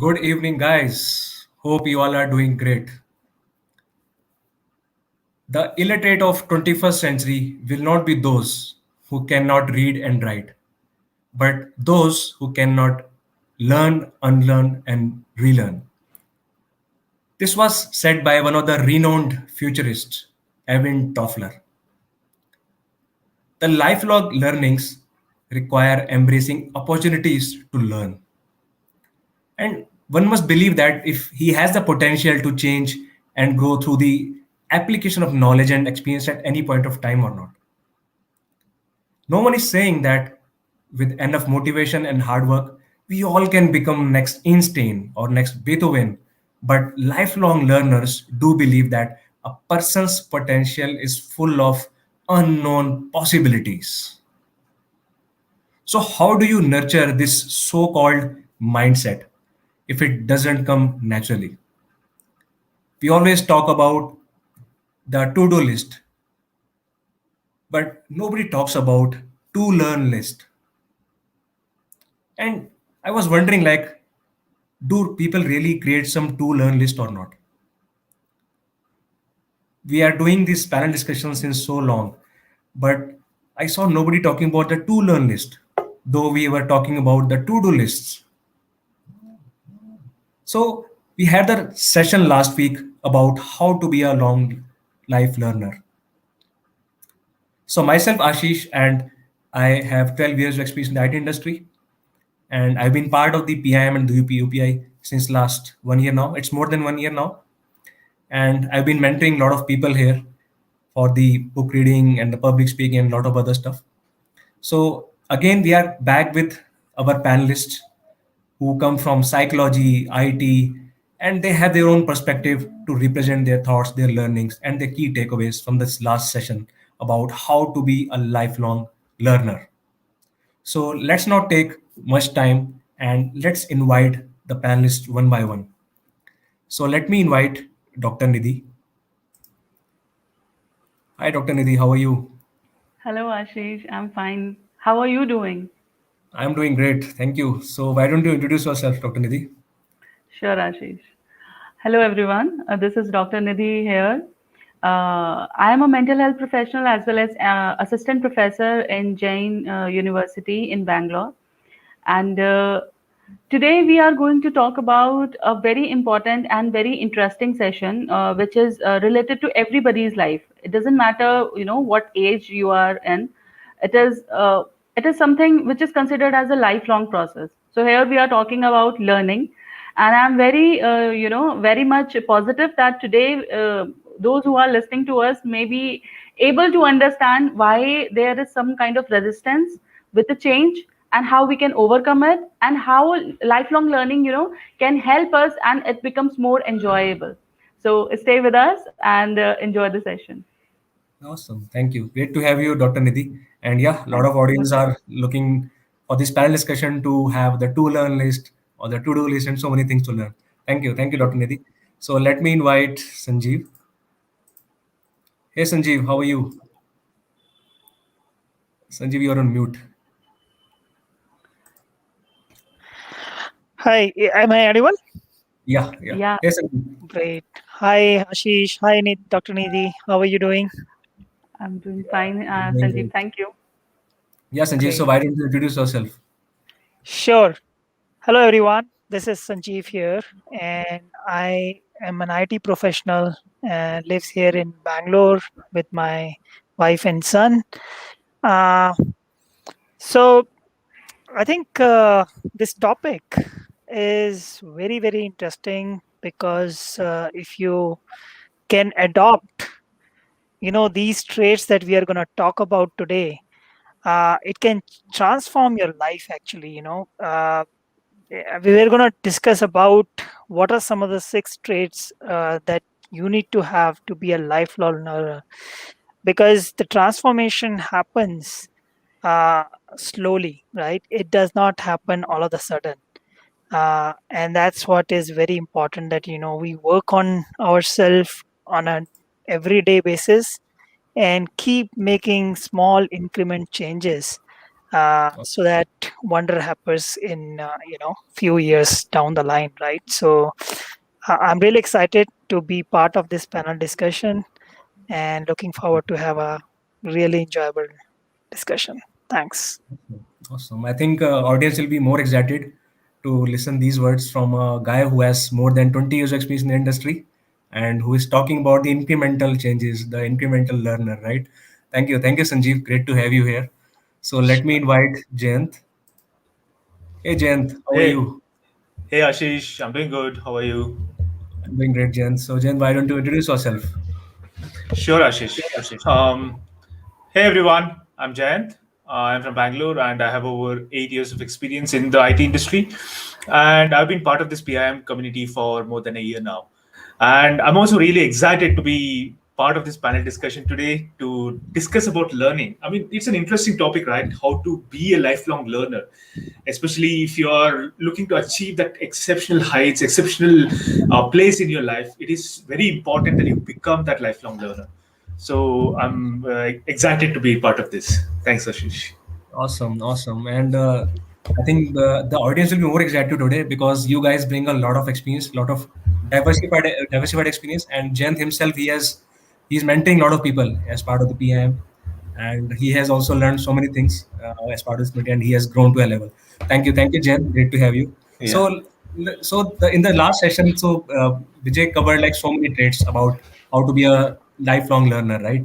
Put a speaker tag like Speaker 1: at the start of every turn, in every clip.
Speaker 1: Good evening, guys. Hope you all are doing great. The illiterate of 21st century will not be those who cannot read and write, but those who cannot learn, unlearn, and relearn. This was said by one of the renowned futurists, Erwin Toffler. The lifelong learnings require embracing opportunities to learn. And one must believe that if he has the potential to change and grow through the application of knowledge and experience at any point of time or not. No one is saying that with enough motivation and hard work, we all can become next Einstein or next Beethoven. But lifelong learners do believe that a person's potential is full of unknown possibilities. So, how do you nurture this so called mindset if it doesn't come naturally? We always talk about the to do list, but nobody talks about to learn list. And I was wondering, like, do people really create some to learn list or not? We are doing this panel discussion since so long, but I saw nobody talking about the to learn list, though we were talking about the to do lists. So we had the session last week about how to be a long life learner. So myself, Ashish, and I have 12 years of experience in the IT industry, and I've been part of the PIM and the UPI since last 1 year now. It's more than 1 year now, and I've been mentoring a lot of people here for the book reading and the public speaking and a lot of other stuff. So again, we are back with our panelists who come from psychology, IT, and they have their own perspective to represent their thoughts, their learnings, and their key takeaways from this last session about how to be a lifelong learner. So let's not take much time and let's invite the panelists one by one. So let me invite Dr. Nidhi. Hi, Dr. Nidhi, how are you?
Speaker 2: Hello, Ashish. I'm fine. How are you doing?
Speaker 1: I'm doing great, thank you. So why don't you introduce yourself, Dr. Nidhi?
Speaker 2: Sure, Ashish. Hello, everyone. This is Dr. Nidhi here. I am a mental health professional as well as assistant professor in Jain University in Bangalore. And today we are going to talk about a very important and very interesting session, which is related to everybody's life. It doesn't matter, what age you are in. It is uh, it is something which is considered as a lifelong process. So here we are talking about learning, and I'm very, very much positive that today those who are listening to us may be able to understand why there is some kind of resistance with the change and how we can overcome it and how lifelong learning can help us and it becomes more enjoyable. So stay with us and enjoy the session.
Speaker 1: Awesome. Thank you. Great to have you, Dr. Nidhi. And yeah, a lot
Speaker 2: Thank
Speaker 1: of
Speaker 2: you so much.
Speaker 1: audience are looking for this panel discussion to have the to learn list or the to do list and so many things to learn. Thank you. Thank you, Dr. Nidhi. So let me invite Sanjeev. Hey, Sanjeev, how are you? Sanjeev, you're on mute.
Speaker 3: Hi, am I audible?
Speaker 1: Yeah, yeah.
Speaker 2: Yeah,
Speaker 1: Hey, Sanjeev.
Speaker 3: Great. Hi, Ashish. Hi, Dr. Nidhi. How are you doing?
Speaker 2: I'm doing fine,
Speaker 1: Doing
Speaker 2: Sanjeev.
Speaker 1: great.
Speaker 2: Thank you.
Speaker 1: Yeah, Sanjeev. So
Speaker 3: Great.
Speaker 1: why don't you introduce yourself?
Speaker 3: Sure. Hello, everyone. This is Sanjeev here, and I am an IT professional and lives here in Bangalore with my wife and son. Uh, so I think this topic is very, very interesting because if you can adopt, these traits that we are going to talk about today, it can transform your life actually. We were going to discuss about what are some of the six traits that you need to have to be a lifelong learner, because the transformation happens uh, slowly, right? It does not happen all of a sudden. And that's what is very important, that we work on ourselves on an everyday basis and keep making small increment changes, so that wonder happens in few years down the line, right? So I'm really excited to be part of this panel discussion and looking forward to have a really enjoyable discussion. Thanks.
Speaker 1: Awesome. I think audience will be more excited to listen these words from a guy who has more than 20 years of experience in the industry and who is talking about the incremental changes, the incremental learner, right? Thank you. Thank you, Sanjeev. Great to have you here. So let me invite Jayant. Hey, Jayant, how are
Speaker 4: Hey,
Speaker 1: you?
Speaker 4: hey Ashish, I'm doing good. How are you?
Speaker 1: I'm doing great, Jayant. So, Jayant, why don't you introduce yourself?
Speaker 4: Sure, Ashish. Hey everyone, I'm Jayant. I'm from Bangalore and I have over 8 years of experience in the IT industry. And I've been part of this PIM community for more than a year now. And I'm also really excited to be part of this panel discussion today to discuss about learning. I mean, it's an interesting topic, right? How to be a lifelong learner, especially if you are looking to achieve that exceptional heights, exceptional place in your life. It is very important that you become that lifelong learner. So I'm excited to be part of this. Thanks, Ashish.
Speaker 1: Awesome, awesome. And I think the audience will be more excited today because you guys bring a lot of experience, lot of diversified experience. And Jayant himself, he's mentoring a lot of people as part of the PIM, and he has also learned so many things as part of this community, and he has grown to a level. Thank you, Jayant. Great to have you.
Speaker 4: Yeah.
Speaker 1: So in the last session, Vijay covered like so many traits about how to be a lifelong learner, right?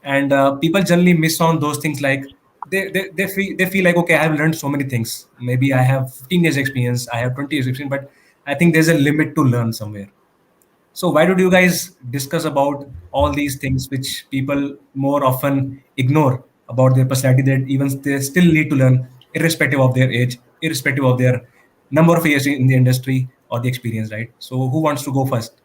Speaker 1: And people generally miss on those things like they feel like, okay, I have learned so many things, maybe I have 15 years experience, I have 20 years experience, but I think there's a limit to learn somewhere. So why don't you guys discuss about all these things which people more often ignore about their personality, that even they still need to learn irrespective of their age, irrespective of their number of years in the industry or the experience, right? So who wants to go first?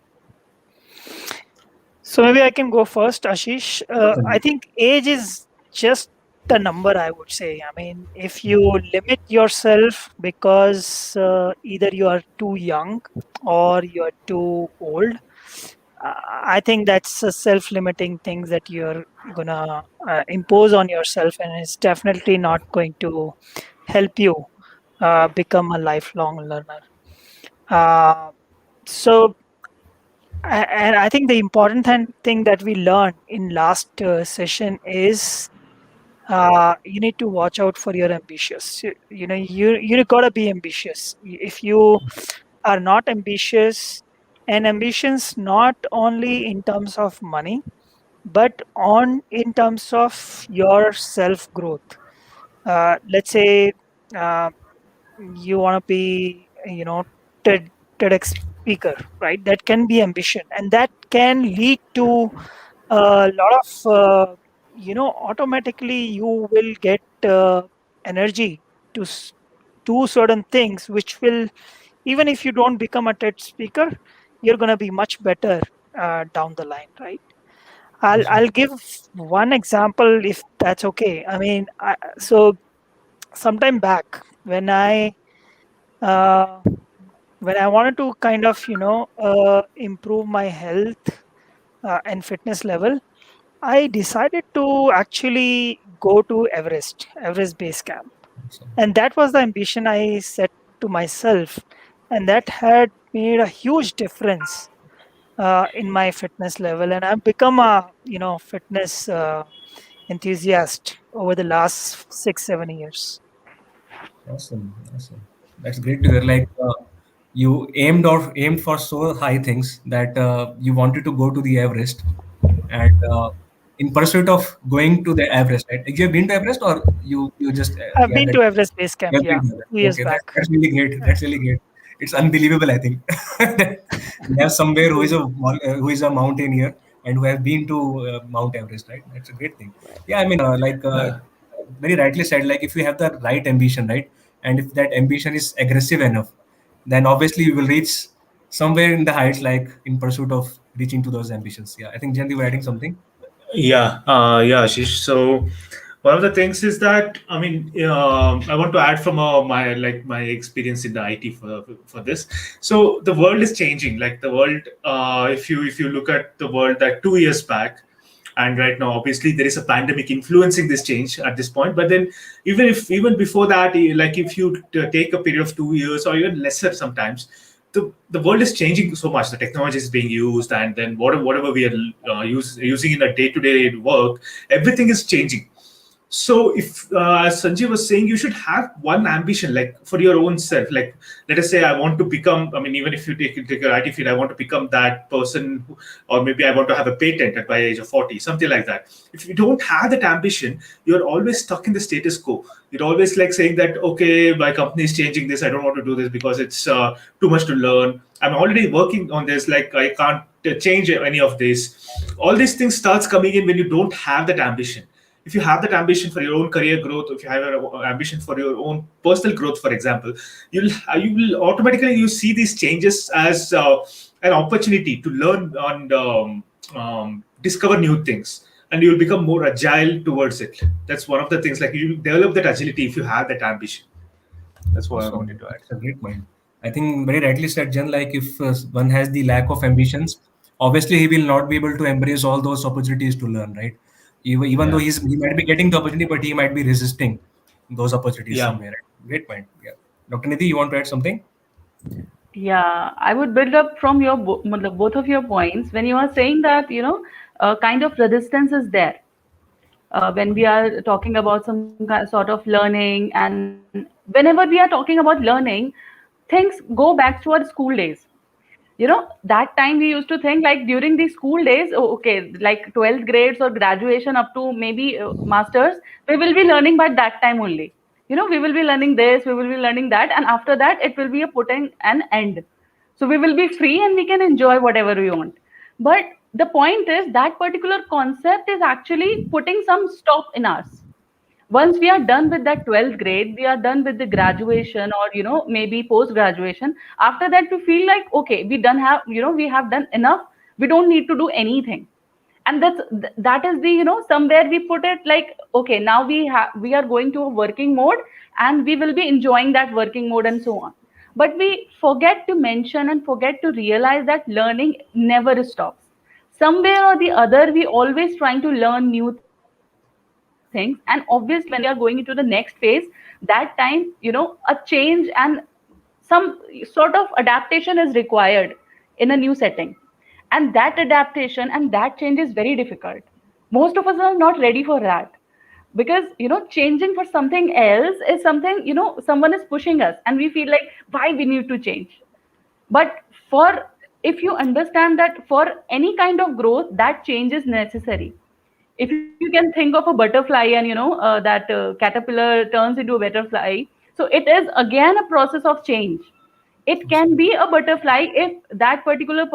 Speaker 3: So maybe I can go first, Ashish. I think age is just the number, I would say. I mean, if you limit yourself because either you are too young or you are too old, I think that's a self-limiting thing that you're gonna impose on yourself, and it's definitely not going to help you become a lifelong learner. Uh, so and I think the important thing that we learned in last session is you need to watch out for your ambitious. You gotta be ambitious. If you are not ambitious, and ambitions not only in terms of money, but on in terms of your self growth. Let's say uh, you want to be, TED, TEDx speaker, right? That can be ambition, and that can lead to a lot of, automatically you will get energy to do certain things, which will, even if you don't become a TED speaker, you're going to be much better down the line, right? I'll give one example if that's okay. I mean, so sometime back when uh, I wanted to kind of, improve my health and fitness level, I decided to actually go to Everest Base Camp. And that was the ambition I set to myself. And that had made a huge difference in my fitness level. And I've become a, fitness enthusiast over the last 6, 7 years.
Speaker 1: Awesome, awesome. That's great to hear. Like you aimed for so high things that you wanted to go to the Everest, and in pursuit of going to the Everest, right? You have been to Everest, or you just
Speaker 3: I've
Speaker 1: yeah,
Speaker 3: been
Speaker 1: that
Speaker 3: to Everest Base
Speaker 1: you
Speaker 3: Camp,
Speaker 1: have
Speaker 3: yeah,
Speaker 1: been to Everest.
Speaker 3: 2 years
Speaker 1: Okay,
Speaker 3: back.
Speaker 1: that's really great. That's really great. It's unbelievable, I think. That we have somewhere who is a mountaineer and who has been to Mount Everest, right? That's a great thing. Yeah, I mean, very rightly said. Like if you have the right ambition, right, and if that ambition is aggressive enough, then obviously you will reach somewhere in the heights, like in pursuit of reaching to those ambitions. Yeah, I think Jen, you were adding something.
Speaker 4: Yeah, Ashish. So one of the things is that I mean, I want to add from my experience in the IT for this. So the world is changing. Like the world, if you look at the world that 2 years back, And right now, obviously, there is a pandemic influencing this change at this point. But then, even before that, like if you take a period of 2 years or even lesser, sometimes the world is changing so much. The technology is being used, and then whatever we are using in a day-to-day work, everything is changing. So, if as Sanjay was saying, you should have one ambition, like for your own self. Like, let us say, I want to become. I mean, even if you take your IT field, I want to become that person, or maybe I want to have a patent at my age of 40, something like that. If you don't have that ambition, you're always stuck in the status quo. You're always like saying that, okay, my company is changing this. I don't want to do this because it's too much to learn. I'm already working on this. Like, I can't change any of this. All these things starts coming in when you don't have that ambition. If you have that ambition for your own career growth, if you have an ambition for your own personal growth, for example, you will automatically you see these changes as an opportunity to learn and discover new things, and you will become more agile towards it. That's one of the things. Like, you develop that agility if you have that ambition. That's what I wanted
Speaker 1: Awesome.
Speaker 4: to add.
Speaker 1: That's a great point. I think very rightly said, Jen. Like if one has the lack of ambitions, obviously he will not be able to embrace all those opportunities to learn, right? Even though
Speaker 4: Yeah.
Speaker 1: he might be getting the opportunity, but he might be resisting those opportunities
Speaker 4: Yeah.
Speaker 1: somewhere. Right? Great point. Yeah. Dr. Nidhi, you want to add something?
Speaker 2: Yeah, I would build up from your matlab, both of your points when you are saying that, kind of resistance is there when we are talking about some sort of learning. And whenever we are talking about learning, things go back to our school days. That time we used to think like during the school days, oh, okay, like 12th grades or graduation up to maybe masters, we will be learning by that time only. We will be learning this, we will be learning that, and after that it will be a putting an end. So we will be free and we can enjoy whatever we want. But the point is that particular concept is actually putting some stop in us. Once we are done with that 12th grade, we are done with the graduation, or maybe post graduation. After that we feel like, okay, we have done enough. We don't need to do anything. And that is the, somewhere we put it like, okay, now we are going to a working mode, and we will be enjoying that working mode and so on. But we forget to mention and forget to realize that learning never stops. Somewhere or the other we always trying to learn new things. And obviously when we are going into the next phase, that time, a change and some sort of adaptation is required in a new setting. And that adaptation and that change is very difficult. Most of us are not ready for that, because changing for something else is something, someone is pushing us and we feel like why we need to change. But for, if you understand that for any kind of growth, that change is necessary. If you can think of a butterfly and that caterpillar turns into a butterfly, so it is again a process of change. It can be a butterfly if that particular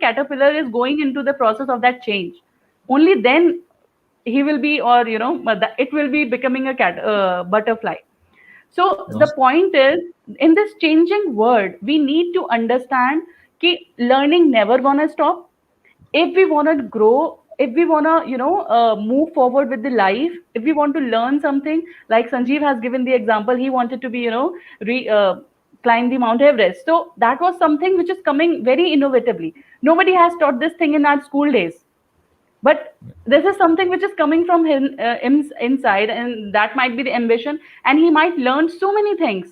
Speaker 2: caterpillar is going into the process of that change. Only then he will be, or it will be becoming a butterfly. So the
Speaker 1: Awesome.
Speaker 2: point is, in this changing world, we need to understand that learning never gonna stop. If we want to grow, if we want to move forward with the life, if we want to learn something, like Sanjeev has given the example, he wanted to be climb the Mount Everest. So that was something which is coming very innovatively. Nobody has taught this thing in our school days, but this is something which is coming from him, inside, and that might be the ambition. And he might learn so many things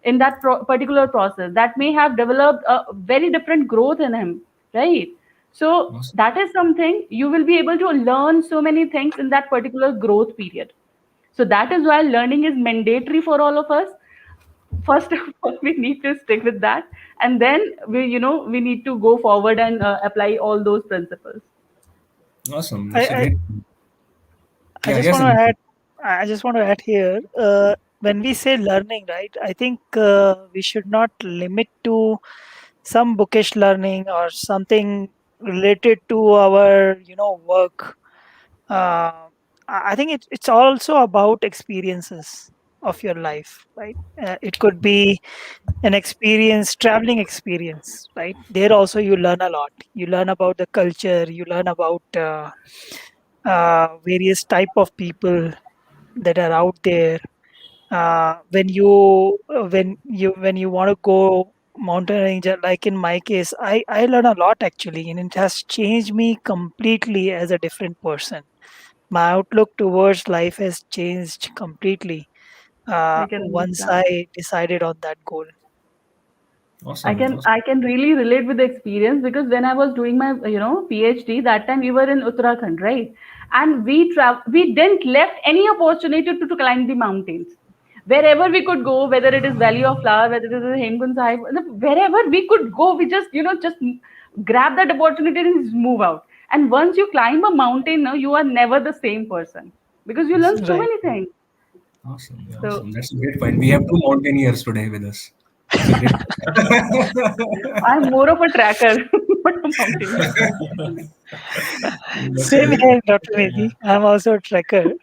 Speaker 2: in that particular process that may have developed a very different growth in him, right? So
Speaker 1: Awesome.
Speaker 2: that is something you will be able to learn so many things in that particular growth period. So that is why learning is mandatory for all of us. First of all, we need to stick with that, and then we need to go forward and apply all those principles.
Speaker 1: Awesome.
Speaker 3: I,
Speaker 1: That's a
Speaker 3: I,
Speaker 1: great.
Speaker 3: I
Speaker 1: Yeah.
Speaker 3: just
Speaker 1: Yes.
Speaker 3: want to
Speaker 1: Nidhi.
Speaker 3: add. I just want to add here. When we say learning, right? I think we should not limit to some bookish learning or something related to our, work. I think it's also about experiences of your life, right? It could be an experience, traveling experience, right? There also you learn a lot. You learn about the culture. You learn about various type of people that are out there. When you want to go mountaineering, like in my case, I learn a lot actually, and it has changed me completely as a different person. My outlook towards life has changed completely
Speaker 2: I can
Speaker 3: once
Speaker 2: understand.
Speaker 3: I decided on that goal.
Speaker 2: I
Speaker 1: Awesome.
Speaker 2: can
Speaker 1: Awesome.
Speaker 2: I can really relate with the experience because when I was doing my PhD, that time we were in Uttarakhand, right? And we didn't left any opportunity to climb the mountains. Wherever we could go, whether it is Valley of Flower, whether it is Hemkund Sahib, wherever we could go, we just grab that opportunity and just move out. And once you climb a mountain, now you are never the same person because you learn so
Speaker 3: Right.
Speaker 2: many things.
Speaker 1: Awesome.
Speaker 2: So
Speaker 1: Awesome. That's a great point. We have two mountaineers today with us. That's a great.
Speaker 2: I'm more of a tracker, not a mountaineer.
Speaker 1: That's a
Speaker 3: Same
Speaker 1: great.
Speaker 3: here, Dr. Nidhi. I'm also a trekker.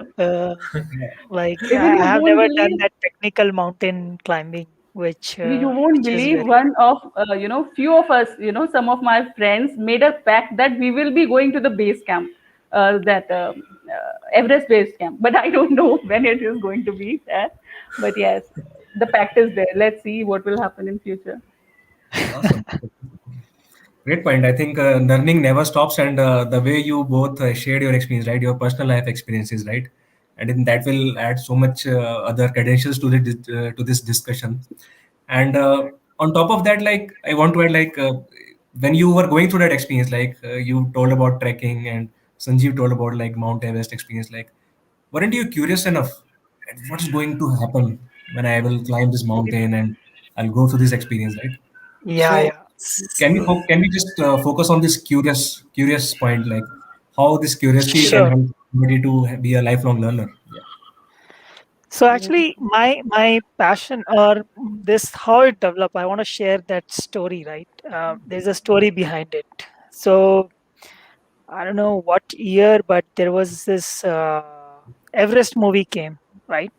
Speaker 3: Like
Speaker 2: Even
Speaker 3: I
Speaker 2: you
Speaker 3: have
Speaker 2: won't
Speaker 3: never done
Speaker 2: believe
Speaker 3: that technical mountain climbing,
Speaker 2: you won't
Speaker 3: which is
Speaker 2: believe
Speaker 3: very
Speaker 2: one of few of us, some of my friends made a pact that we will be going to the base camp, that Everest base camp, but I don't know when it is going to be there. But yes, the pact is there. Let's see what will happen in future.
Speaker 1: Awesome. Great point. I think learning never stops, and the way you both shared your experience, right, your personal life experiences, right, and then that will add so much other credentials to to this discussion. And on top of that, like I want to add, like when you were going through that experience, like you told about trekking, and Sanjeev told about like Mount Everest experience. Like, weren't you curious enough at what's going to happen when I will climb this mountain and I'll go through this experience, right?
Speaker 3: yeah,
Speaker 1: So
Speaker 3: yeah.
Speaker 1: can we just focus on this curious point, like how this curiosity can
Speaker 3: Sure.
Speaker 1: help somebody to be a lifelong learner? Yeah.
Speaker 3: So
Speaker 2: Very
Speaker 3: actually, my passion or this how it developed, I want to share that story. Right, there's a story behind it. So I don't know what year, but there was this Everest movie came, right?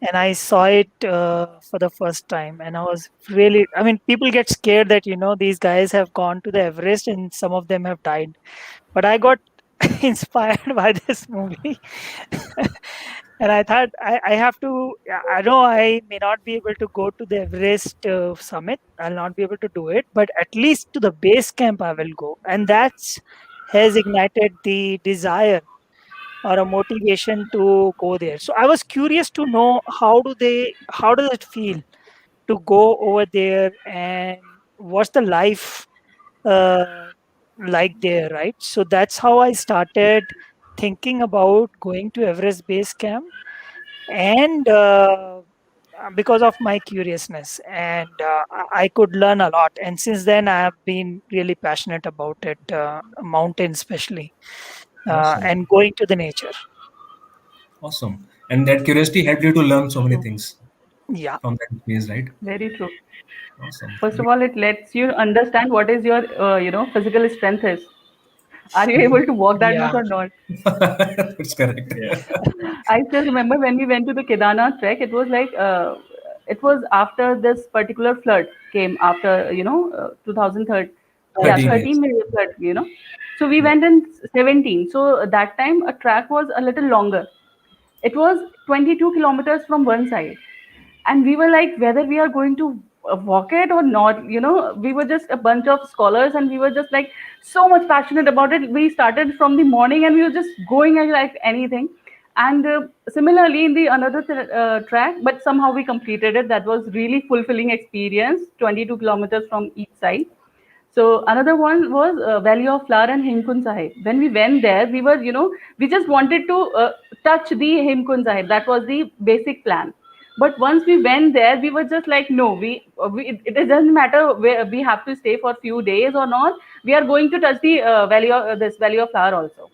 Speaker 3: And I saw it for the first time, and I was really. I mean, people get scared that these guys have gone to the Everest and some of them have died, but I got inspired by this movie. And I thought I have to. I know I may not be able to go to the Everest summit. I'll not be able to do it, but at least to the base camp I will go, and that's has ignited the desire or a motivation to go there. So I was curious to know how does it feel to go over there, and what's the life uh, like there, right? So that's how I started thinking about going to Everest Base Camp, and because of my curiousness, and I could learn a lot. And since then, I have been really passionate about it, mountains especially,
Speaker 1: Awesome.
Speaker 3: and going to the nature.
Speaker 1: Awesome. And that curiosity helped you to learn so many
Speaker 2: true.
Speaker 1: things
Speaker 3: Yeah,
Speaker 1: from that experience, right?
Speaker 2: Very true.
Speaker 1: Awesome.
Speaker 2: First of all, it lets you understand what is your physical strength is. Are you able to walk that much
Speaker 3: yeah,
Speaker 2: or not?
Speaker 1: That's correct.
Speaker 4: Yeah.
Speaker 2: I still remember when we went to the Kedarnath trek, it was like it was after this particular flood came after 2013, yeah,
Speaker 1: 13 years.
Speaker 2: 13 million flood, so we
Speaker 1: Yeah.
Speaker 2: went in 17. So that time a track was a little longer. It was 22 kilometers from one side, and we were like whether we are going to walk it or not. We were just a bunch of scholars, and we were just like so much passionate about it. We started from the morning, and we were just going at like anything. And similarly in the another track, but somehow we completed it. That was really fulfilling experience, 22 kilometers from each side. So another one was Valley of Flower and Hemkund Sahib. When we went there, we just wanted to touch the Hemkund Sahib. That was the basic plan. But once we went there, we were just like, no, it doesn't matter where we have to stay for a few days or not. We are going to touch the this Valley of Flower also,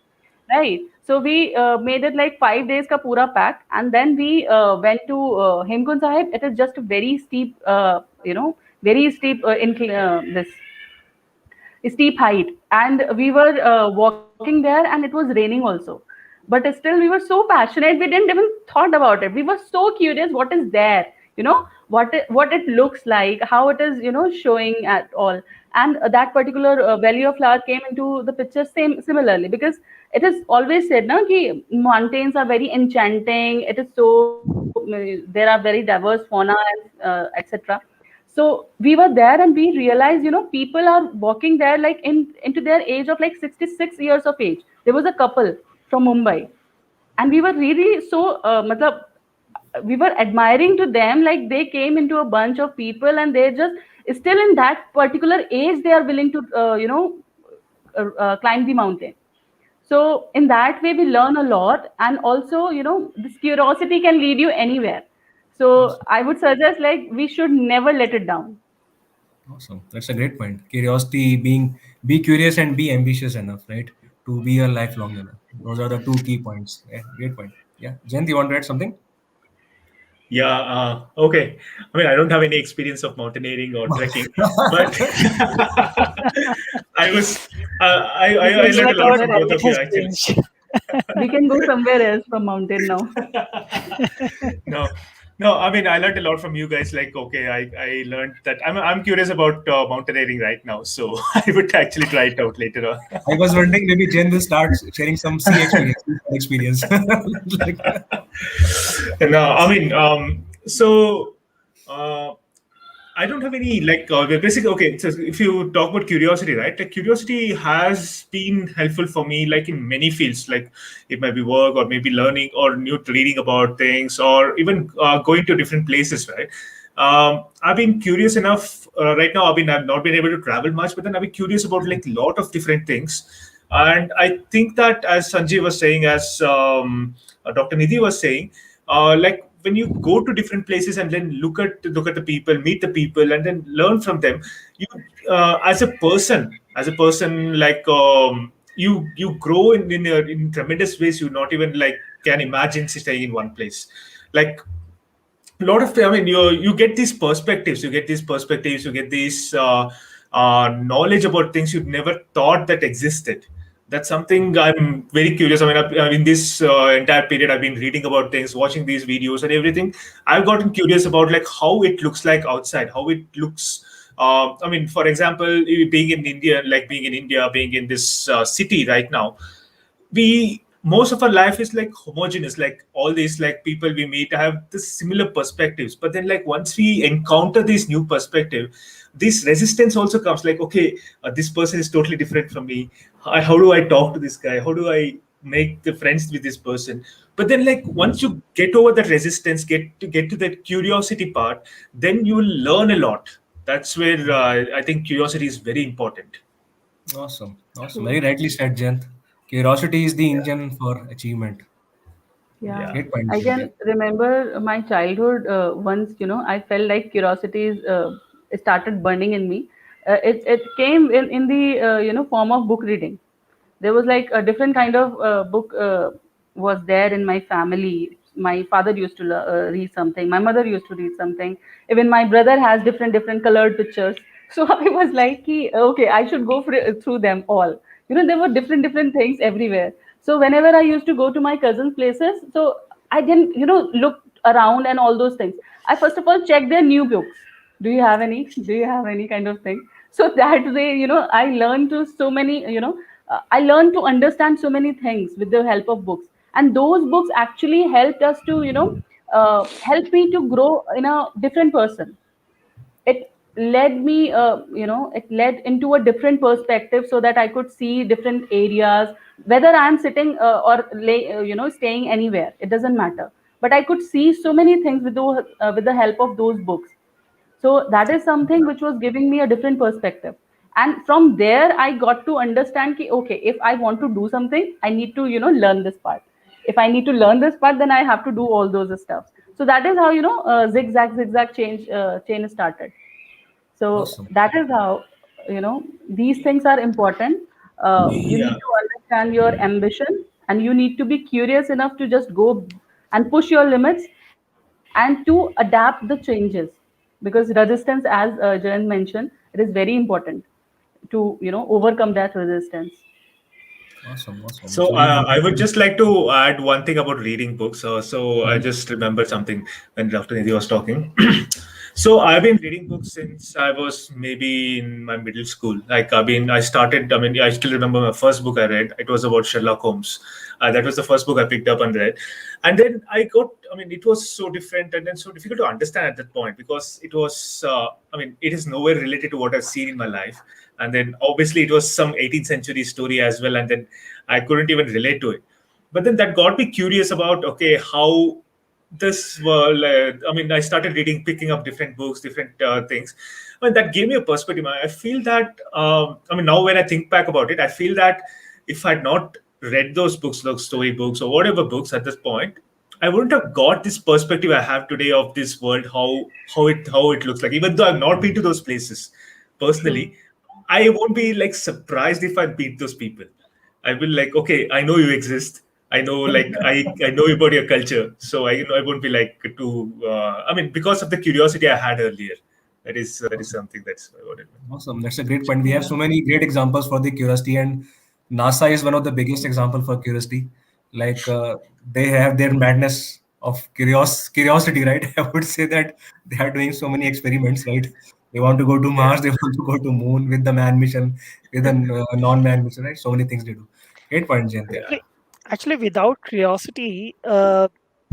Speaker 2: right? So we made it like 5 days ka pura pack, and then we went to Hemkund Sahib. It is just a very steep, very steep this steep height, and we were walking there, and it was raining also. But still we were so passionate, we didn't even thought about it. We were so curious what is there, what it looks like, how it is showing at all. And that particular Valley of Flower came into the picture similarly, because it is always said na ki mountains are very enchanting. It is so there are very diverse fauna and etc. So So we were there and we realized, people are walking there like into their age of like 66 years of age. There was a couple from Mumbai, and we were really so matlab, we were admiring to them, like they came into a bunch of people and they just still in that particular age they are willing to climb the mountain. So in that way we learn a lot, and also this curiosity can lead you anywhere. So I would suggest, like, we should never let it down.
Speaker 1: Awesome. That's a great point. Curiosity, be curious and be ambitious enough, right? To be a lifelong learner. Those are the two key points. Yeah, great point. Yeah. Jen, you want to add something?
Speaker 4: Yeah, okay. I mean, I don't have any experience of mountaineering or trekking, but I was
Speaker 2: We
Speaker 4: I
Speaker 2: can
Speaker 3: Looks
Speaker 2: go
Speaker 4: learned
Speaker 3: like
Speaker 4: a lot
Speaker 3: our
Speaker 2: somewhere
Speaker 4: from both
Speaker 2: else.
Speaker 3: topic
Speaker 4: of you
Speaker 3: has
Speaker 4: actually.
Speaker 3: changed.
Speaker 2: We can go somewhere else from mountain now.
Speaker 4: No, no. I mean, I learned a lot from you guys. Like, okay, I learned that I'm curious about mountaineering right now, so I would actually try it out later on.
Speaker 1: I was wondering maybe Jen will start sharing some sea experience, experience. Like,
Speaker 4: No, I mean, so. Uh, I don't have any like basically okay. So if you talk about curiosity, right? Like curiosity has been helpful for me, like in many fields. Like it might be work or maybe learning or new reading about things or even going to different places, right? I've been curious enough right now. I've not been able to travel much, but then I've been curious about like a lot of different things. And I think that as Sanjay was saying, as Dr. Nidhi was saying, like when you go to different places and then look at the people, meet the people, and then learn from them, you as a person, like you grow in tremendous ways you not even like can imagine staying in one place. Like a lot of I mean you get these perspectives, you get these knowledge about things you'd never thought that existed. That's something I'm very curious. I mean, in this entire period, I've been reading about things, watching these videos and everything. I've gotten curious about like how it looks like outside, how it looks. I mean, for example, being in India, being in this city right now, we most of our life is like homogeneous, like all these like people we meet have the similar perspectives, but then like once we encounter this new perspective, this resistance also comes like, okay, this person is totally different from me. How do I talk to this guy? How do I make the friends with this person? But then like once you get over that resistance, get to that curiosity part, then you will learn a lot. That's where I think curiosity is very important.
Speaker 1: awesome. Awesome.
Speaker 2: True.
Speaker 1: Very rightly said, Jen. Curiosity is the engine for achievement.
Speaker 2: Yeah,
Speaker 4: Yeah.
Speaker 1: Great point,
Speaker 2: I
Speaker 1: Jen. Yeah.
Speaker 2: can remember my childhood. Once, I felt like curiosity started burning in me. It came in the form of book reading. There was like a different kind of book was there in my family. My father used to read something. My mother used to read something. Even my brother has different colored pictures. So I was like, okay, I should go through them all. There were different things everywhere. So whenever I used to go to my cousins' places, so I didn't, look around and all those things. I first of all checked their new books. Do you have any? Do you have any kind of thing? So that way, I learned to so many, I learned to understand so many things with the help of books. And those books actually helped us to, help me to grow in a different person. It led me, it led into a different perspective so that I could see different areas, whether I'm sitting staying anywhere, it doesn't matter. But I could see so many things with the help of those books. So that is something which was giving me a different perspective. And from there I got to understand ki, okay, if I want to do something, I need to learn this part. If I need to learn this part, then I have to do all those stuff. So that is how zigzag chain started. So
Speaker 1: Awesome.
Speaker 2: that is how these things are important. You need
Speaker 4: Yeah.
Speaker 2: to understand your ambition, and you need to be curious enough to just go and push your limits and to adapt the changes, because resistance, as Jayant mentioned, it is very important to overcome that resistance.
Speaker 1: Awesome. Awesome.
Speaker 4: So
Speaker 1: So we
Speaker 4: I would just like to add one thing about reading books. So I
Speaker 1: Mhm.
Speaker 4: just remembered something when Dr. Nidhi was talking. So I've been reading books since I was maybe in my middle school. I started. I mean, I still remember my first book I read. It was about Sherlock Holmes. That was the first book I picked up and read. And then I got. I mean, it was so different and then so difficult to understand at that point because it was. I mean, it is nowhere related to what I've seen in my life. And then obviously it was some 18th century story as well. And then I couldn't even relate to it. But then that got me curious about okay how this well I mean I started reading, picking up different books, different things. I mean, that gave me a perspective. I feel that I mean, now when I think back about it, I feel that if I'd not read those books, those story books or whatever books at this point, I wouldn't have got this perspective I have today of this world, how it looks like. Even though I've not been to those places
Speaker 2: True.
Speaker 4: personally, I won't be like surprised if I meet those people. I will like, okay, I know you exist. I know, like, I know about your culture, so I won't be like too. I mean, because of the curiosity I had earlier, that is something that's what it meant.
Speaker 1: Awesome. That's a great point. We have
Speaker 2: Yeah.
Speaker 1: so many great examples for the curiosity, and NASA is one of the biggest example for curiosity. Like they have their madness of curiosity, right? I would say that they are doing so many experiments, right? They want to go to
Speaker 4: Yeah.
Speaker 1: Mars, they want to go to Moon with the man mission, with a non-man mission, right? So many things they do. Great point, Jayant. Yeah.
Speaker 3: Actually, actually, without curiosity,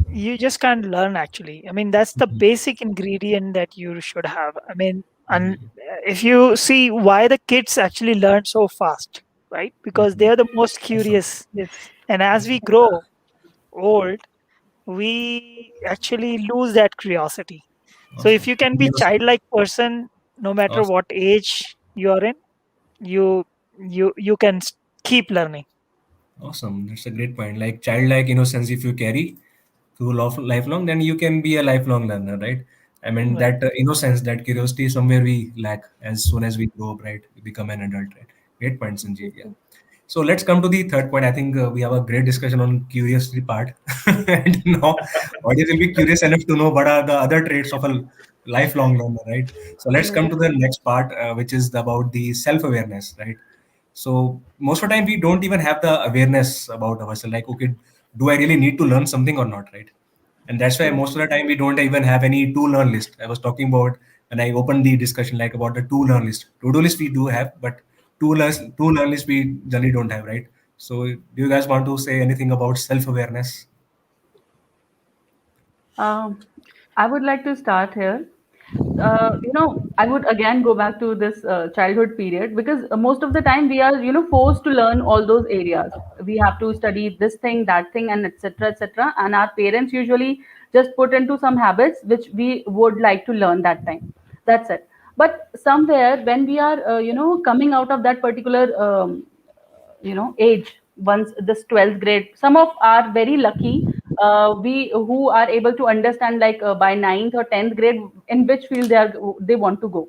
Speaker 3: you just can't learn. Actually, I mean, that's the basic ingredient that you should have. I mean, and
Speaker 1: Mhm.
Speaker 3: if you see why the kids actually learn so fast, right? Because they
Speaker 1: Mhm.
Speaker 3: are the most
Speaker 1: Awesome.
Speaker 3: curious. And as we grow old, we actually lose that curiosity. So if
Speaker 1: Awesome.
Speaker 3: you can be childlike person, no matter
Speaker 1: Awesome.
Speaker 3: what age you are in, you you can keep learning.
Speaker 1: Awesome. That's a great point. Like childlike innocence, if you carry through lifelong, then you can be a lifelong learner, right? I mean,
Speaker 3: Right.
Speaker 1: that innocence, that curiosity, somewhere we lack as soon as we grow up, right? We become an adult, right? Great point, Sanjeev. Yeah. So let's come to the third point. I think we have a great discussion on curiosity part. And now, audience will be curious enough to know what are the other traits of a lifelong learner, right? So let's come to
Speaker 2: Right.
Speaker 1: the next part, which is about the self-awareness, right? So most of the time we don't even have the awareness about ourselves. Like, okay, do I really need to learn something or not, right? And that's why
Speaker 2: True.
Speaker 1: most of the time we don't even have any to learn list. I was talking about when I opened the discussion like about the to learn list. To do list we do have, but to learn list we generally don't have, right? So do you guys want to say anything about self awareness?
Speaker 2: Um, I would like to start here. I would again go back to this childhood period because most of the time we are, forced to learn all those areas. We have to study this thing, that thing, and etc. etc. And our parents usually just put into some habits which we would like to learn that time. That's it. But somewhere when we are, coming out of that particular age, once this 12th grade, some of are very lucky, we who are able to understand like by ninth or 10th grade in which field they want to go.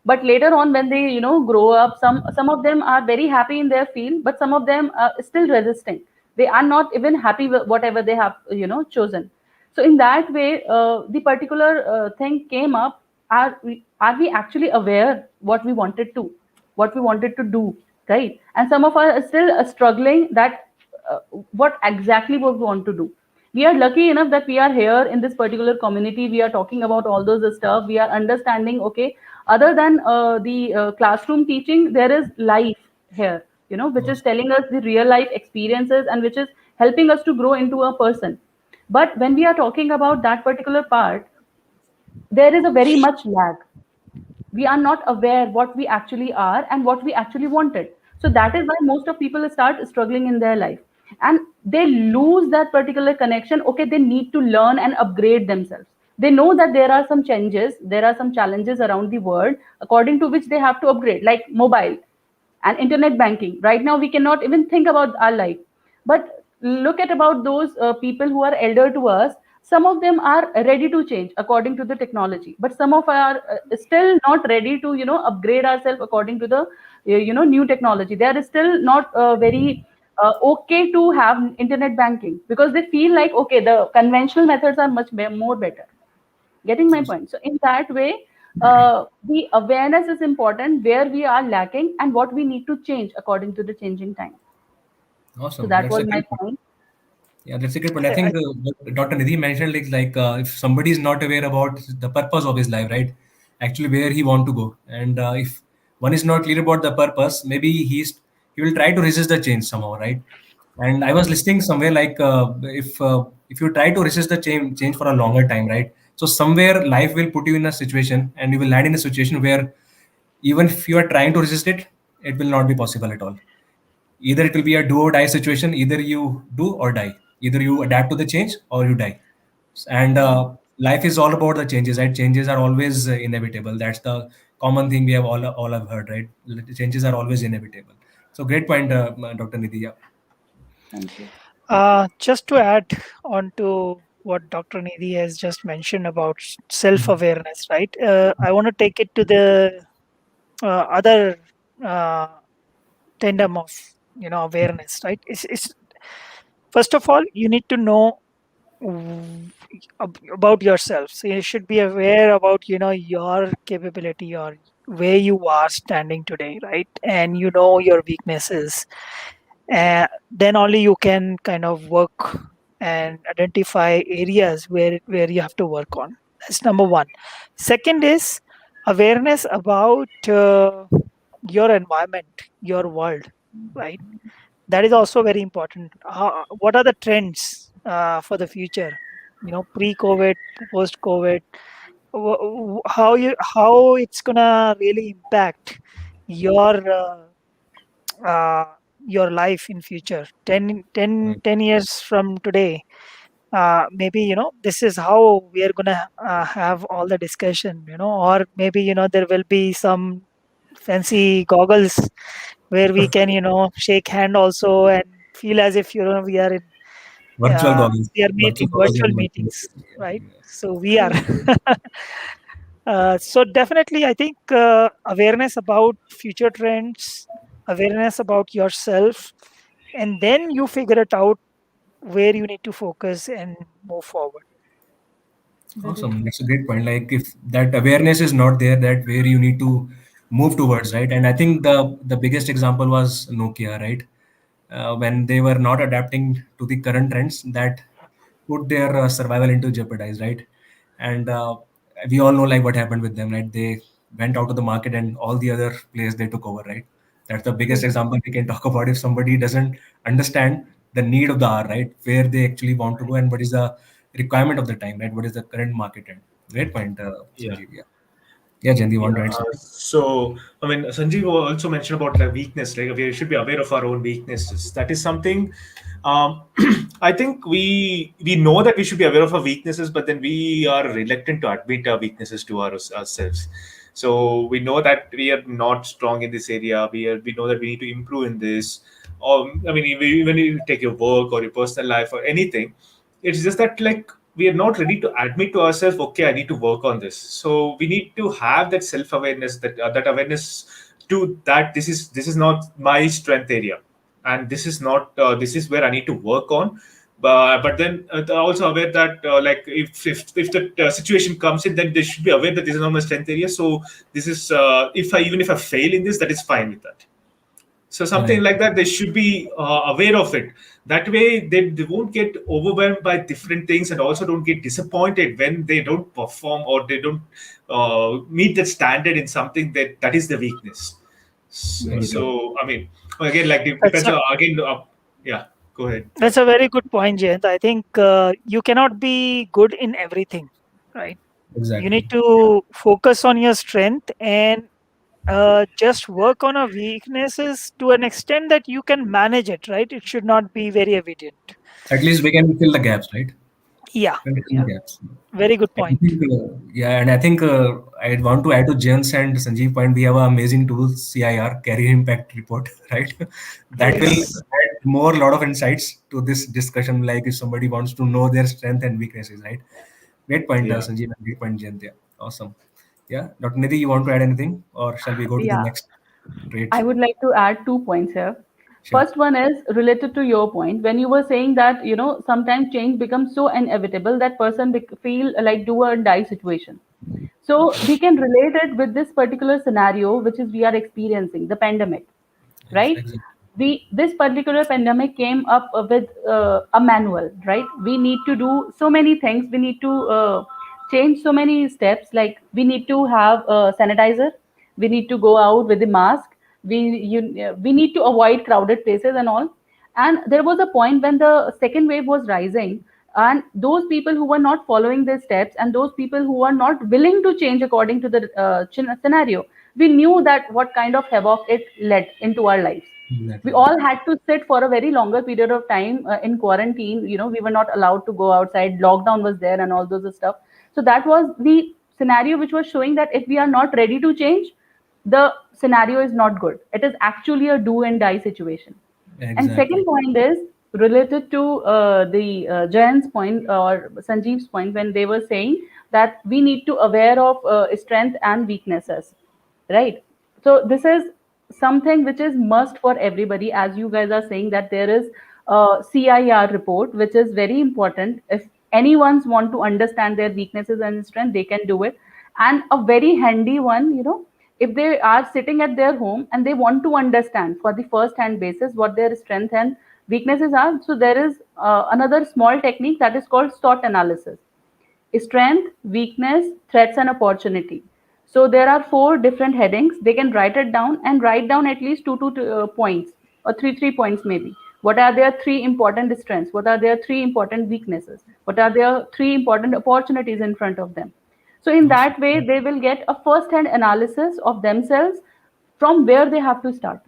Speaker 2: But later on when they grow up, some of them are very happy in their field, but some of them are still resisting. They are not even happy with whatever they have chosen. So in that way, the particular thing came up. Are we actually aware what we wanted to do, right? And some of us are still struggling that what exactly what we want to do. We are lucky enough that we are here in this particular community. We are talking about all those stuff. We are understanding. Okay, other than the classroom teaching, there is life here. Which is
Speaker 1: Awesome.
Speaker 2: telling us the real life experiences and which is helping us to grow into a person. But when we are talking about that particular part, there is a very much lag. We are not aware what we actually are and what we actually wanted. So that is why most of people start struggling in their life, and they lose that particular connection. Okay, they need to learn and upgrade themselves. They know that there are some changes, there are some challenges around the world according to which they have to upgrade, like mobile and internet banking. Right now we cannot even think about our life. But look at about those people who are elder to us. Some of them are ready to change according to the technology, but some of are still not ready to upgrade ourselves according to the new technology. They are still not very okay to have internet banking because they feel like okay, the conventional methods are much more better. Getting my point? So in that way, the awareness is important where we are lacking and what we need to change according to the changing time. So
Speaker 1: Awesome.
Speaker 2: that
Speaker 1: That's
Speaker 2: was
Speaker 1: a
Speaker 2: my
Speaker 1: great point.
Speaker 2: point.
Speaker 1: Yeah, that's a good point. I think what Dr. Nidhi mentioned, if somebody is not aware about the purpose of his life, right? Actually, where he want to go, and if one is not clear about the purpose, maybe he will try to resist the change somehow, right? And I was listening somewhere if you try to resist the change for a longer time, right? So somewhere life will put you in a situation, and you will land in a situation where even if you are trying to resist it, it will not be possible at all. Either it will be a do or die situation. Either you do or die. Either you adapt to the change or you die. And life is all about the changes, right? Changes are always inevitable. That's the common thing we have all have heard, right? Changes are always inevitable. So great point, Dr. Nidhi. Yeah.
Speaker 2: Thank you.
Speaker 3: Just to add on to what Dr. Nidhi has just mentioned about self-awareness, right? I want to take it to the other uh, tandem of awareness, right? It's first of all you need to know w- about yourself. So you should be aware about your capability or where you are standing today, right? And your weaknesses, then only you can kind of work and identify areas where you have to work on. That's number one. Second is awareness about your environment, your world, right? That is also very important. What are the trends for the future, pre-covid, post-covid? How it's gonna really impact your uh, your life in future, 10 years from today. Maybe this is how we are gonna have all the discussion, or maybe there will be some fancy goggles where we can shake hand also and feel as if we are in
Speaker 1: Virtual goggles.
Speaker 3: we are
Speaker 1: Virtual
Speaker 3: meeting
Speaker 1: goggles
Speaker 3: virtual
Speaker 1: and virtual.
Speaker 3: meetings, right?
Speaker 1: Yeah.
Speaker 3: So we are so definitely I think awareness about future trends, awareness about yourself, and then you figure it out where you need to focus and move forward.
Speaker 2: Very
Speaker 1: Awesome.
Speaker 2: true.
Speaker 1: That's a great point. Like if that awareness is not there, that where you need to move towards, right? And I think the biggest example was Nokia, right? When they were not adapting to the current trends, that put their survival into jeopardize, right? And we all know like what happened with them, right? They went out of the market, and all the other players they took over, right? That's the biggest
Speaker 2: True.
Speaker 1: example we can talk about. If somebody doesn't understand the need of the hour, right? Where they actually want to go, and what is the requirement of the time, right? What is the current market trend? Great point,
Speaker 4: Yeah.
Speaker 1: Sanjeev. Yeah, yeah, Jandi, you
Speaker 4: Yeah.
Speaker 1: want to add something?
Speaker 4: So, I mean, Sanjeev also mentioned about like weakness. Like we should be aware of our own weaknesses. That is something. Um, I think we know that we should be aware of our weaknesses, but then we are reluctant to admit our weaknesses to ourselves. So we know that we are not strong in this area. We know that we need to improve in this. I mean, even if you take your work or your personal life or anything, it's just that like we are not ready to admit to ourselves, okay, I need to work on this. So we need to have that self awareness, that awareness to that this is not my strength area, and this is not this is where I need to work on. But then also aware that like if the situation comes in, then they should be aware that this is not my strength area. So this is if I even if I fail in this, that is fine with that. So something
Speaker 1: Right.
Speaker 4: like that, they should be aware of it. That way they won't get overwhelmed by different things, and also don't get disappointed when they don't perform or they don't meet that standard in something that is the weakness. so,
Speaker 2: Very
Speaker 1: Very true.
Speaker 2: true.
Speaker 4: so I mean, again, like it
Speaker 3: That's
Speaker 4: depends
Speaker 3: a
Speaker 4: on, again, yeah, go ahead.
Speaker 3: that's a very good point, Jayant. I think you cannot be good in everything, right? You need
Speaker 1: Exactly.
Speaker 3: to focus on your strength and just work on our weaknesses to an extent that you can manage it, right? It should not be very evident.
Speaker 1: At least we can fill the gaps, right?
Speaker 3: Yeah,
Speaker 1: Fill
Speaker 2: Yeah.
Speaker 1: the gaps.
Speaker 3: very good
Speaker 1: I
Speaker 3: point.
Speaker 1: think, yeah, and I think I want to add to Jens and Sanjeev point. We have an amazing tool, CIR, Career Impact Report, right? That will
Speaker 3: Yes.
Speaker 4: Yes.
Speaker 1: add more lot of insights to this discussion. Like if somebody wants to know their strength and weaknesses, right? Great point,
Speaker 4: Yeah.
Speaker 1: Sanjeev, and great point, Jent. Yeah, awesome. Yeah, Dr. Nidhi, you want to add anything, or shall we go to the
Speaker 2: Yeah.
Speaker 1: next
Speaker 2: I
Speaker 1: trait?
Speaker 2: would like to add 2 points here.
Speaker 1: Sure.
Speaker 2: First one is related to your point when you were saying that sometimes change becomes so inevitable that person feel like do or die situation. So we can relate it with this particular scenario which is we are experiencing the pandemic, right?
Speaker 1: Exactly.
Speaker 2: we this particular pandemic came up with a manual, right? We need to do so many things. We need to change so many steps. Like we need to have a sanitizer. We need to go out with the mask. We need to avoid crowded places and all. And there was a point when the second wave was rising, and those people who were not following the steps and those people who are not willing to change according to the scenario, we knew that what kind of havoc it led into our lives. We
Speaker 1: Exactly.
Speaker 2: all had to sit for a very longer period of time in quarantine. We were not allowed to go outside. Lockdown was there and all those stuff. So that was the scenario which was showing that if we are not ready to change, the scenario is not good. It is actually a do and die situation. And second
Speaker 1: Exactly.
Speaker 2: point is related to the Jayan's point or Sanjeev's point when they were saying that we need to aware of strength and weaknesses, right? So this is something which is must for everybody. As you guys are saying that there is a CIR report which is very important. If anyone's want to understand their weaknesses and strength, they can do it. And a very handy one, if they are sitting at their home and they want to understand for the first hand basis what their strength and weaknesses are, so there is another small technique that is called SWOT analysis: strength, weakness, threats, and opportunity. So there are four different headings. They can write it down and write down at least two points or three points maybe. What are their three important strengths? What are their three important weaknesses? What are their three important opportunities in front of them? So in
Speaker 1: Awesome.
Speaker 2: that way, they will get a first-hand analysis of themselves from where they have to start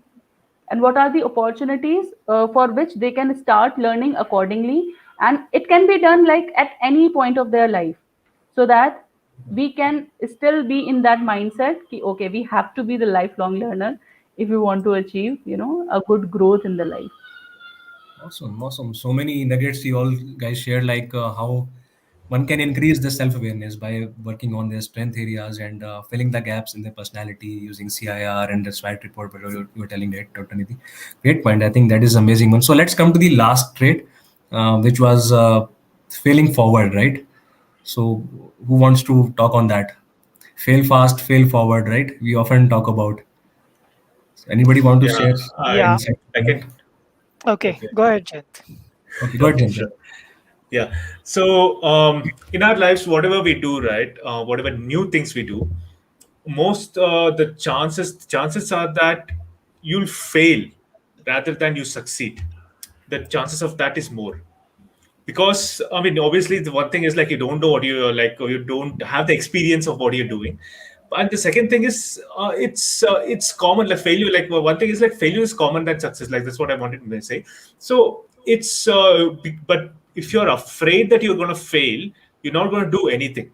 Speaker 2: and what are the opportunities for which they can start learning accordingly. And it can be done like at any point of their life, so that we can still be in that mindset ki, okay, we have to be the lifelong learner if we want to achieve a good growth in the life.
Speaker 1: Awesome, awesome. So many nuggets you all guys shared, like how one can increase the self-awareness by working on their strength areas and filling the gaps in their personality using CIR and the SWOT report. But you were telling that, Dr. Nidhi. Great point. I think that is amazing one. So let's come to the last trait, which was failing forward, right? So who wants to talk on that? Fail fast, fail forward, right? We often talk about. Anybody want to
Speaker 4: Yeah,
Speaker 1: share
Speaker 3: Yeah.
Speaker 1: insight
Speaker 4: I
Speaker 1: on that?
Speaker 4: can.
Speaker 3: Okay.
Speaker 4: Okay,
Speaker 3: Go ahead, Jent.
Speaker 1: Okay, go
Speaker 4: sure,
Speaker 1: ahead, Chandra.
Speaker 4: sure. Yeah. So, in our lives, whatever we do, right, whatever new things we do, most the chances are that you'll fail rather than you succeed. The chances of that is more, because I mean, obviously the one thing is like you don't know what you're like, or you don't have the experience of what you're doing. And the second thing is it's common, like failure, like one thing is like failure is common than success, like that's what I wanted to say. So it's but if you're afraid that you're going to fail, you're not going to do anything.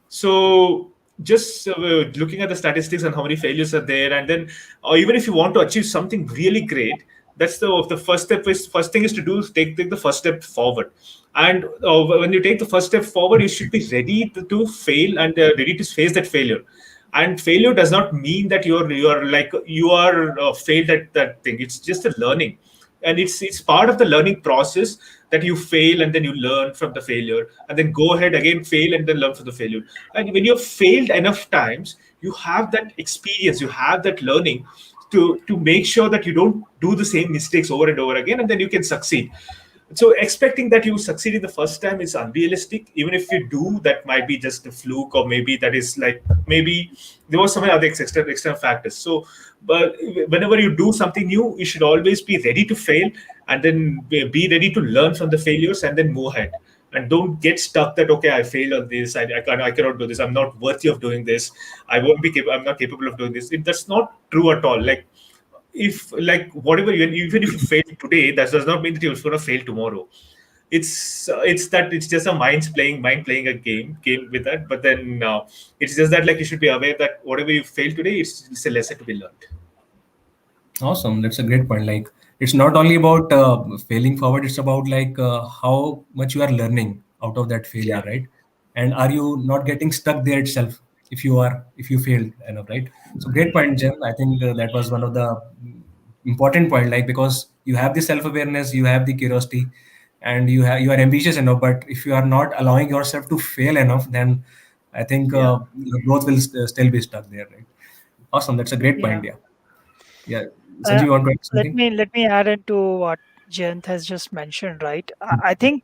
Speaker 4: So just looking at the statistics and how many failures are there, and then or even if you want to achieve something really great, that's the first step is first thing is to do is take the first step forward. And when you take the first step forward, you should be ready to fail and ready to face that failure. And failure does not mean that you're like you are failed at that thing. It's just a learning, and it's part of the learning process that you fail and then you learn from the failure and then go ahead again, fail and then learn from the failure. And when you've failed enough times, you have that experience, you have that learning to make sure that you don't do the same mistakes over and over again, and then you can succeed. So expecting that you succeed in the first time is unrealistic. Even if you do, that might be just a fluke, or maybe that is like maybe there was some other external factors. So, but whenever you do something new, you should always be ready to fail, and then be ready to learn from the failures and then move ahead. And don't get stuck that okay, I failed on this, I cannot do this, I'm not worthy of doing this, I'm not capable of doing this. That's not true at all. Like if like whatever even if you fail today, that does not mean that you're going to fail tomorrow. It's that it's just a mind playing a game with that. But then it's just that like you should be aware that whatever you fail today, it's a lesson to be learned.
Speaker 1: Awesome. That's a great point. Like, it's not only about failing forward, it's about like how much you are learning out of that failure,
Speaker 4: Yeah.
Speaker 1: right? And are you not getting stuck there itself if you failed enough, right? So great point, Jen. I think that was one of the important point, like, because you have the self-awareness, you have the curiosity, and you are ambitious enough. But if you are not allowing yourself to fail enough, then I think
Speaker 4: Yeah.
Speaker 1: your growth will still be stuck there, right? Awesome. That's a great
Speaker 2: Yeah.
Speaker 1: point. Yeah. Yeah,
Speaker 3: Uh,
Speaker 1: Sanjeev, you want to add
Speaker 3: let
Speaker 1: something?
Speaker 3: me let me add into what Jayant has just mentioned. Right, I think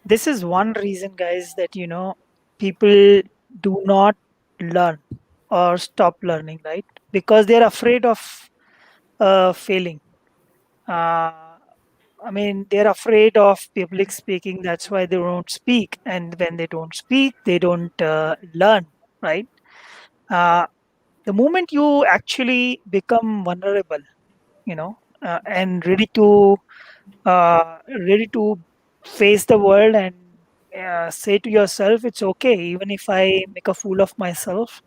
Speaker 3: this is one reason, guys, that people do not learn or stop learning, right? Because they're afraid of failing. Uh, I mean, they're afraid of public speaking. That's why they don't speak. And when they don't speak, they don't learn, right? Uh, the moment you actually become vulnerable, and ready to face the world and say to yourself, it's okay, even if I make a fool of myself,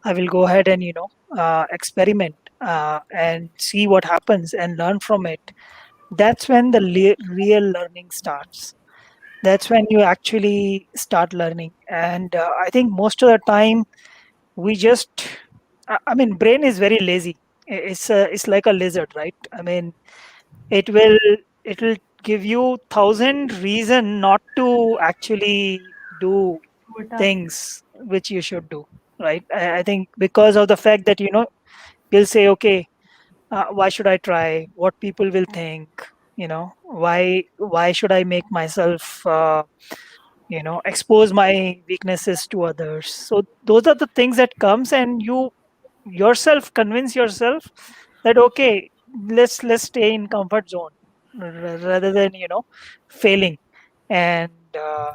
Speaker 3: I will go ahead and experiment and see what happens and learn from it. That's when the real learning starts. That's when you actually start learning. And I think most of the time we just I mean, brain is very lazy. It's like a lizard, right? I mean, it will it will give you thousand reason not to actually do
Speaker 2: To a task.
Speaker 3: things which you should do, right? I think because of the fact that you'll say, okay, why should I try? What people will think? Why should I make myself expose my weaknesses to others? So those are the things that comes, and you yourself convince yourself that, okay, let's stay in comfort zone rather than failing. And uh,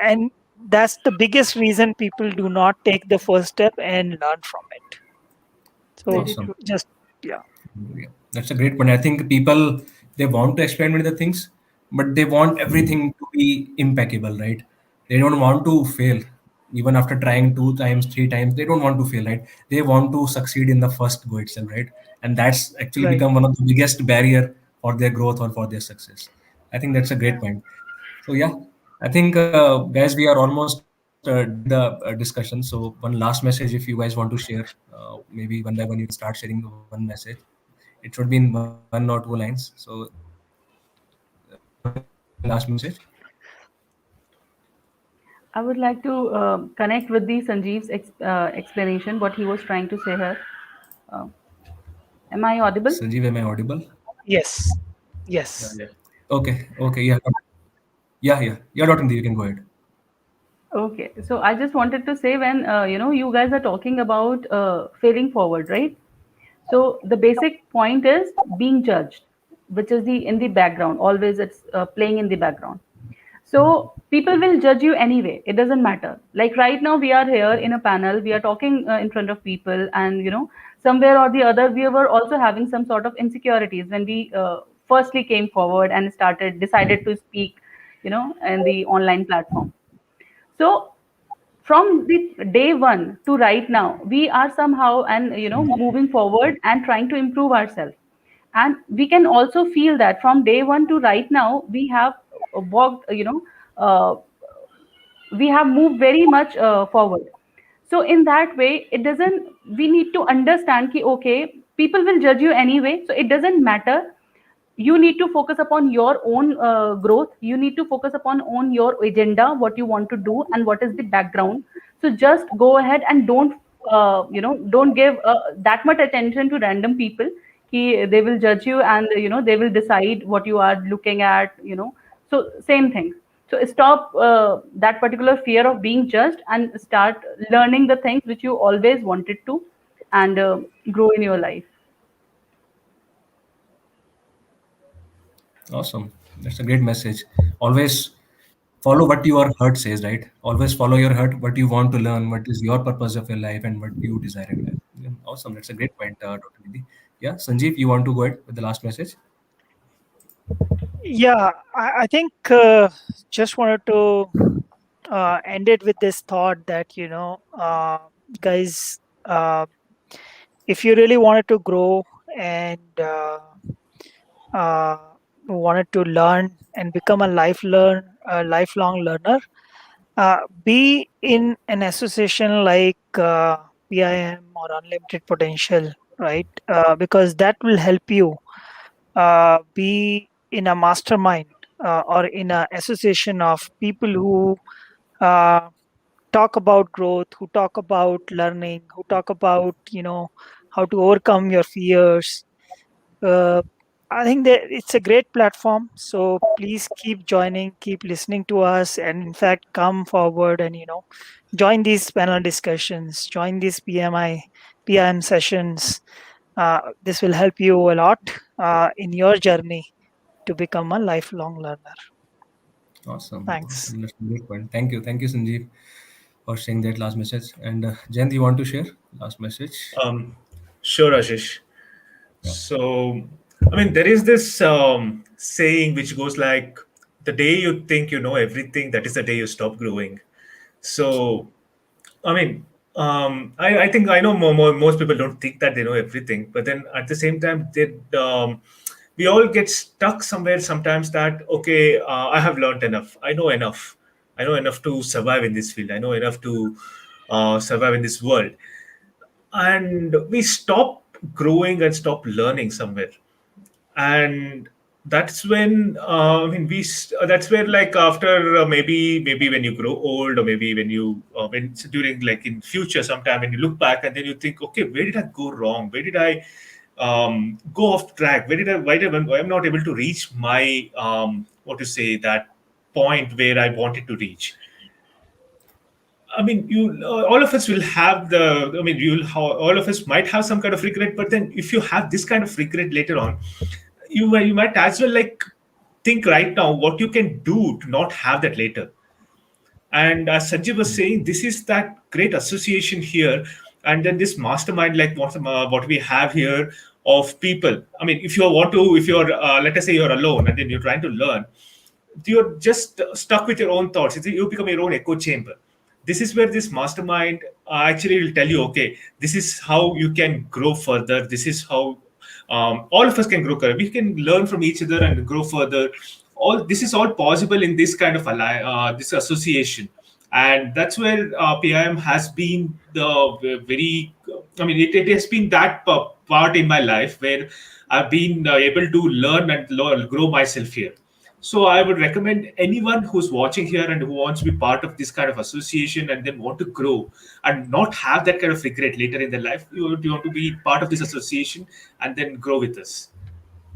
Speaker 3: and that's the biggest reason people do not take the first step and learn from it. So
Speaker 2: Very
Speaker 1: Awesome.
Speaker 2: true.
Speaker 3: just yeah.
Speaker 1: Yeah, that's a great point. I think people, they want to experiment with the things, but they want everything to be impeccable, right? They don't want to fail. Even after trying two times, three times, they don't want to fail, right? They want to succeed in the first go itself, right? And that's actually
Speaker 3: Right.
Speaker 1: become one of the biggest barrier for their growth or for their success. I think that's a great point. So yeah, I think guys, we are almost done with the discussion. So one last message, if you guys want to share, maybe one by one, you can start sharing the one message. It should be in one or two lines. So Sanjeev, any last message?
Speaker 2: I would like to connect with the Sanjeev's explanation, what he was trying to say here. Uh, am I audible?
Speaker 1: Sanjeev, am I audible?
Speaker 3: Yes.
Speaker 4: Yeah,
Speaker 3: Yes.
Speaker 4: yeah.
Speaker 1: Okay, yeah, yeah. Yeah, Dr. Nidhi, you can go ahead.
Speaker 2: Okay, so I just wanted to say when you guys are talking about failing forward, right? So the basic point is being judged, which is the in the background. Always it's playing in the background. So people will judge you anyway. It doesn't matter. Like right now, we are here in a panel. We are talking in front of people, and somewhere or the other, we were also having some sort of insecurities when we firstly came forward and decided to speak, in the online platform. So from the day one to right now, we are somehow and moving forward and trying to improve ourselves. And we can also feel that from day one to right now, we have walked, uh, we have moved very much forward. So in that way, it doesn't. We need to understand that okay, people will judge you anyway, so it doesn't matter. You need to focus upon your own growth. You need to focus upon on your agenda, what you want to do and what is the background. So just go ahead and don't give that much attention to random people. They will judge you, and they will decide what you are looking at. So same thing. So stop that particular fear of being judged and start learning the things which you always wanted to, and grow in your life.
Speaker 1: Awesome. That's a great message. Always follow what your heart says, right? Always follow your heart, what you want to learn, what is your purpose of your life, and what you desire in life. Yeah, awesome. That's a great point, Dr. Nidhi. Yeah, Sanjeev, you want to go ahead with the last message?
Speaker 3: Yeah, I think just wanted to end it with this thought that guys, if you really wanted to grow and uh, wanted to learn and become a lifelong learner, be in an association like PIM or Unlimited Potential, right? Because that will help you be in a mastermind or in an association of people who uh, talk about growth, who talk about learning, who talk about how to overcome your fears. Uh, I think that it's a great platform. So please keep joining, keep listening to us, and in fact, come forward and join these panel discussions, join these PIM sessions. This will help you a lot in your journey to become a lifelong learner.
Speaker 1: Awesome.
Speaker 3: Thanks.
Speaker 1: Awesome. That's a great point. Thank you, Sanjeev, for sharing that last message. And Jayant, you want to share last message?
Speaker 4: Um, sure, Ashish.
Speaker 1: Yeah.
Speaker 4: So, I mean, there is this saying which goes like, the day you think you know everything, that is the day you stop growing. So, I mean, I think I know most people don't think that they know everything, but then at the same time, we all get stuck somewhere sometimes that, okay, I have learned enough. I know enough. I know enough to survive in this field. I know enough to survive in this world. And we stop growing and stop learning somewhere, and that's when that's where, like, after maybe when you grow old, or maybe when you when during, like, in future sometime, when you look back and then you think, okay, where did I go wrong, where did I go off track, why I'm not able to reach my what to say, that point where I wanted to reach. I mean, all of us will have the. I mean, all of us might have some kind of regret. But then, if you have this kind of regret later on, you might as well, like, think right now what you can do to not have that later. And as Sanjay was saying, this is that great association here, and then this mastermind, like what we have here of people. I mean, if you're let us say you're alone and then you're trying to learn, you're just stuck with your own thoughts. You become your own echo chamber. This is where this mastermind actually will tell you, okay, this is how you can grow further. This is how all of us can grow. We can learn from each other and grow further. All this is all possible in this kind of this association, and that's where PIM has been the very. I mean, it has been that part in my life where I've been able to learn and grow myself here. So I would recommend anyone who's watching here and who wants to be part of this kind of association and then want to grow and not have that kind of regret later in their life. You want to be part of this association and then grow with us.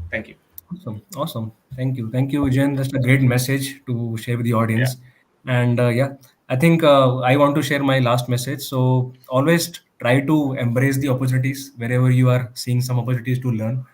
Speaker 4: Thank you.
Speaker 1: Awesome, awesome. Thank you, Jen. That's a great message to share with the
Speaker 4: Yeah.
Speaker 1: audience. And yeah, I think I want to share my last message. So always try to embrace the opportunities wherever you are seeing some opportunities to learn.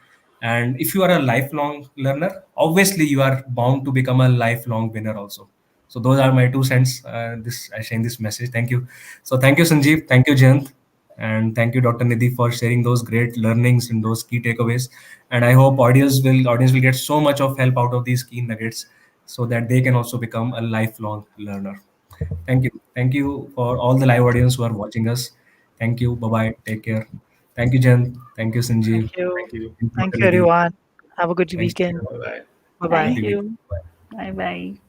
Speaker 1: And if you are a lifelong learner, obviously you are bound to become a lifelong winner also. So those are my 2 cents. This I sharing this message. Thank you. So thank you, Sanjeev. Thank you, Jayant. And thank you, Dr. Nidhi, for sharing those great learnings and those key takeaways. And I hope audience will get so much of help out of these key nuggets so that they can also become a lifelong learner. Thank you. Thank you for all the live audience who are watching us. Thank you. Bye bye. Take care. Thank you, Jen. Thank you,
Speaker 3: Thank
Speaker 1: Sanjeev.
Speaker 3: you.
Speaker 4: Thank you.
Speaker 1: Thank you,
Speaker 3: Thank
Speaker 1: Dr.
Speaker 3: you,
Speaker 1: Nidhi.
Speaker 3: everyone. Have a good
Speaker 1: Thanks.
Speaker 3: weekend.
Speaker 4: Bye bye.
Speaker 3: Bye bye.
Speaker 2: Thank
Speaker 1: Good week.
Speaker 2: you. Bye bye.